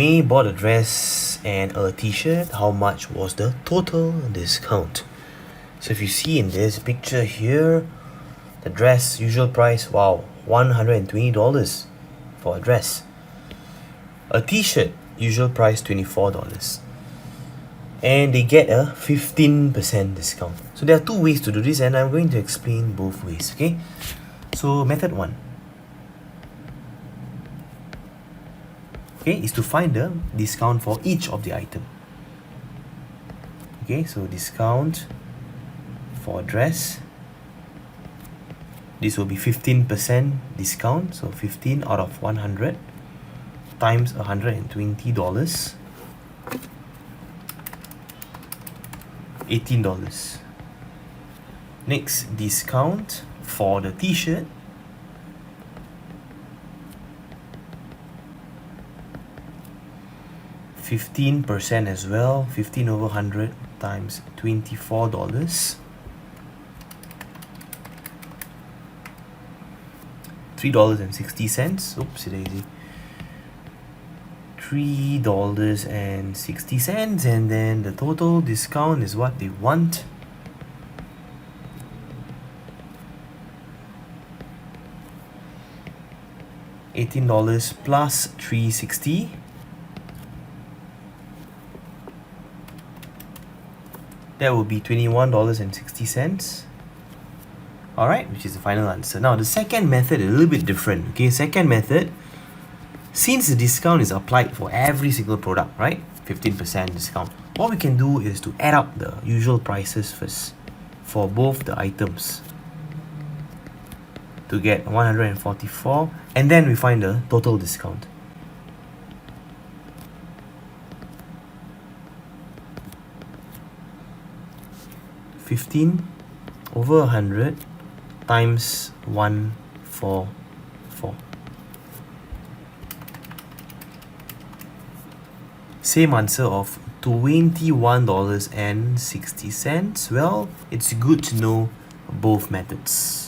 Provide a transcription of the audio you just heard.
May bought a dress and a t-shirt. How much was the total discount? So if you see in this picture here, the dress usual price, wow, $120 for a dress. A t-shirt usual price $24. And they get a 15% discount. So there are two ways to do this, and I'm going to explain both ways, okay? So method 1, okay, is to find the discount for each of the item. Okay, so discount for a dress, this will be 15% discount, so 15 out of 100 times $120, $18. Next, discount for the t-shirt, %15 as well, 15 over 100 times $24, $3.60. Oops, daisy. $3.60, and then the total discount is what they want. $18 plus $3.60. That will be $21.60. Alright, which is the final answer. Now the second method is a little bit different. Okay, second method, since the discount is applied for every single product, right? 15% discount. What we can do is to add up the usual prices first for both the items to get 144, and then we find the total discount. $15 over 100 times 144. Same answer of $21.60. Well, it's good to know both methods.